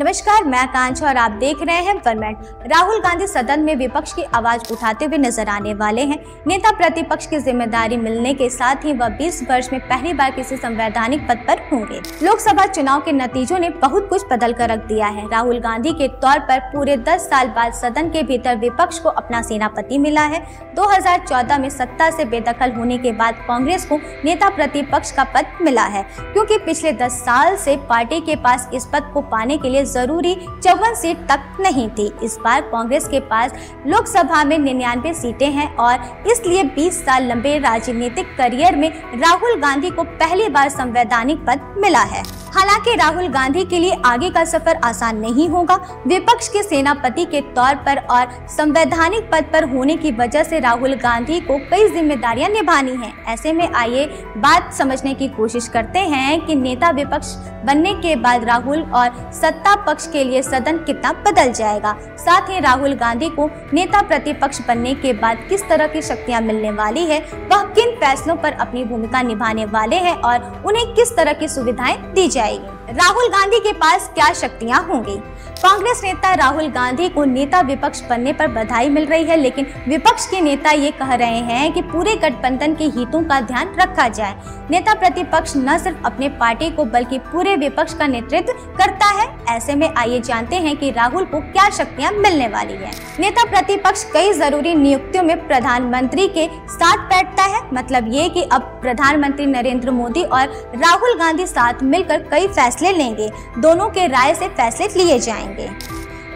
नमस्कार, मैं आकांक्षा और आप देख रहे हैं वन मिनट। राहुल गांधी सदन में विपक्ष की आवाज उठाते हुए नजर आने वाले हैं। नेता प्रतिपक्ष की जिम्मेदारी मिलने के साथ ही वह 20 वर्ष में पहली बार किसी संवैधानिक पद पर होंगे। लोकसभा चुनाव के नतीजों ने बहुत कुछ बदल कर रख दिया है। राहुल गांधी के तौर पर पूरे 10 साल बाद सदन के भीतर विपक्ष को अपना सेनापति मिला है। 2014 में सत्ता से बेदखल होने के बाद कांग्रेस को नेता प्रतिपक्ष का पद मिला है, क्योंकि पिछले 10 साल से पार्टी के पास इस पद को पाने के लिए जरूरी 54 सीट तक नहीं थी। इस बार कांग्रेस के पास लोकसभा में 99 सीटें हैं और इसलिए 20 साल लंबे राजनीतिक करियर में राहुल गांधी को पहली बार संवैधानिक पद मिला है। हालांकि राहुल गांधी के लिए आगे का सफर आसान नहीं होगा। विपक्ष के सेनापति के तौर पर और संवैधानिक पद पर होने की वजह से राहुल गांधी को कई जिम्मेदारियां निभानी हैं। ऐसे में आइए बात समझने की कोशिश करते हैं कि नेता विपक्ष बनने के बाद राहुल और सत्ता पक्ष के लिए सदन कितना बदल जाएगा। साथ ही राहुल गांधी को नेता प्रतिपक्ष बनने के बाद किस तरह की शक्तियां मिलने वाली है, वह किन फैसलों पर अपनी भूमिका निभाने वाले हैं और उन्हें किस तरह की सुविधाएं दी जाएगी। राहुल गांधी के पास क्या शक्तियां होंगी। कांग्रेस नेता राहुल गांधी को नेता विपक्ष बनने पर बधाई मिल रही है, लेकिन विपक्ष के नेता ये कह रहे हैं कि पूरे गठबंधन के हितों का ध्यान रखा जाए। नेता प्रतिपक्ष न सिर्फ अपने पार्टी को बल्कि पूरे विपक्ष का नेतृत्व करता है। ऐसे में आइए जानते हैं कि राहुल को क्या शक्तियां मिलने वाली है। नेता प्रतिपक्ष कई जरूरी नियुक्तियों में प्रधानमंत्री के साथ बैठता है। मतलब ये कि अब प्रधानमंत्री नरेंद्र मोदी और राहुल गांधी साथ मिलकर कई फैसले लेंगे। दोनों के राय से फैसले लिए जाएंगे।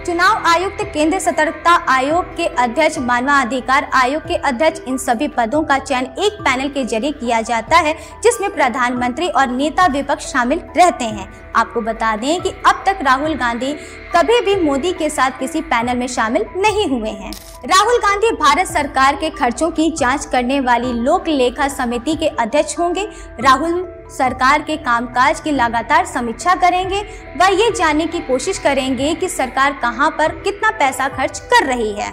चुनाव आयुक्त, केंद्रीय सतर्कता आयोग के अध्यक्ष, मानवाधिकार आयोग के अध्यक्ष, इन सभी पदों का चयन एक पैनल के जरिए किया जाता है, जिसमें प्रधानमंत्री और नेता विपक्ष शामिल रहते हैं। आपको बता दें कि अब तक राहुल गांधी कभी भी मोदी के साथ किसी पैनल में शामिल नहीं हुए हैं। राहुल गांधी भारत सरकार के खर्चों की जांच करने वाली लोक लेखा समिति के अध्यक्ष होंगे। राहुल सरकार के कामकाज की लगातार समीक्षा करेंगे। वह ये जानने की कोशिश करेंगे कि सरकार कहां पर कितना पैसा खर्च कर रही है।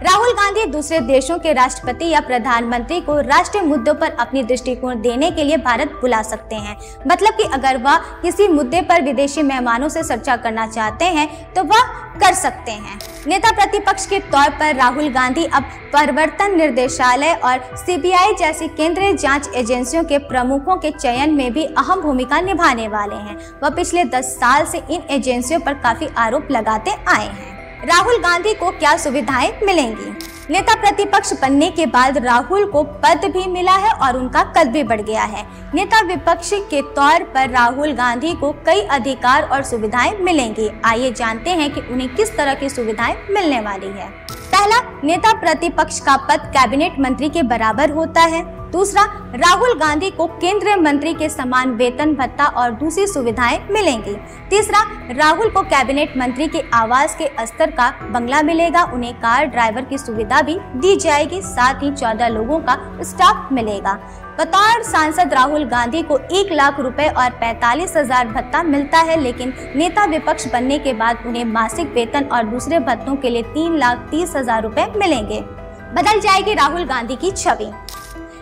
राहुल गांधी दूसरे देशों के राष्ट्रपति या प्रधानमंत्री को राष्ट्रीय मुद्दों पर अपनी दृष्टिकोण देने के लिए भारत बुला सकते हैं। मतलब कि अगर वह किसी मुद्दे पर विदेशी मेहमानों से चर्चा करना चाहते हैं तो वह कर सकते हैं। नेता प्रतिपक्ष के तौर पर राहुल गांधी अब प्रवर्तन निदेशालय और सीबीआई जैसी केंद्रीय जांच एजेंसियों के प्रमुखों के चयन में भी अहम भूमिका निभाने वाले हैं। वह पिछले 10 साल से इन एजेंसियों पर काफी आरोप लगाते आए हैं। राहुल गांधी को क्या सुविधाएं मिलेंगी। नेता प्रतिपक्ष बनने के बाद राहुल को पद भी मिला है और उनका कद भी बढ़ गया है। नेता विपक्ष के तौर पर राहुल गांधी को कई अधिकार और सुविधाएं मिलेंगी। आइए जानते हैं कि उन्हें किस तरह की सुविधाएं मिलने वाली है। पहला, नेता प्रतिपक्ष का पद कैबिनेट मंत्री के बराबर होता है। दूसरा, राहुल गांधी को केंद्रीय मंत्री के समान वेतन भत्ता और दूसरी सुविधाएं मिलेंगी। तीसरा, राहुल को कैबिनेट मंत्री के आवास के स्तर का बंगला मिलेगा। उन्हें कार ड्राइवर की सुविधा भी दी जाएगी। साथ ही 14 लोगों का स्टाफ मिलेगा। बतौर सांसद राहुल गांधी को 1 लाख रुपए और 45,000 भत्ता मिलता है, लेकिन नेता विपक्ष बनने के बाद उन्हें मासिक वेतन और दूसरे भत्तों के लिए 3,30,000 रुपए मिलेंगे। बदल जाएगी राहुल गांधी की छवि।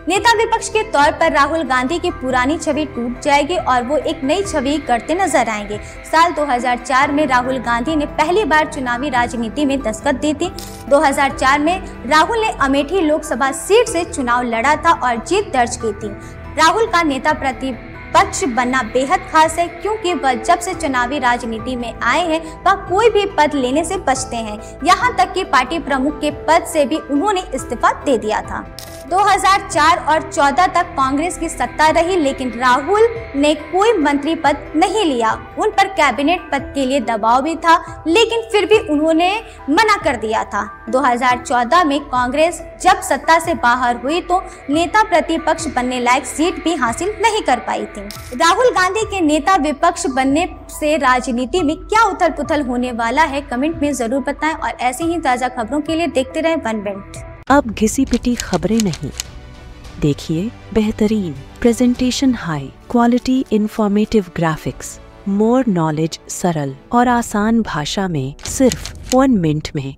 नेता विपक्ष के तौर पर राहुल गांधी की पुरानी छवि टूट जाएगी और वो एक नई छवि करते नजर आएंगे। साल 2004 में राहुल गांधी ने पहली बार चुनावी राजनीति में दस्तक दी थी। 2004 में राहुल ने अमेठी लोकसभा सीट से चुनाव लड़ा था और जीत दर्ज की थी। राहुल का नेता प्रतिपक्ष बनना बेहद खास है, क्योंकि वह जब से चुनावी राजनीति में आए हैं वह कोई भी पद लेने से बचते हैं। यहाँ तक कि पार्टी प्रमुख के पद से भी उन्होंने इस्तीफा दे दिया था। 2004 और 14 तक कांग्रेस की सत्ता रही, लेकिन राहुल ने कोई मंत्री पद नहीं लिया। उन पर कैबिनेट पद के लिए दबाव भी था, लेकिन फिर भी उन्होंने मना कर दिया था। 2014 में कांग्रेस जब सत्ता से बाहर हुई तो नेता प्रतिपक्ष बनने लायक सीट भी हासिल नहीं कर पाई थी। राहुल गांधी के नेता विपक्ष बनने से राजनीति में क्या उथल पुथल होने वाला है, कमेंट में जरूर बताएं और ऐसी ही ताजा खबरों के लिए देखते रहें वन मिनट। अब घिसी पिटी खबरें नहीं, देखिए बेहतरीन presentation, high quality informative graphics, more knowledge, सरल और आसान भाषा में सिर्फ 1 मिनट में।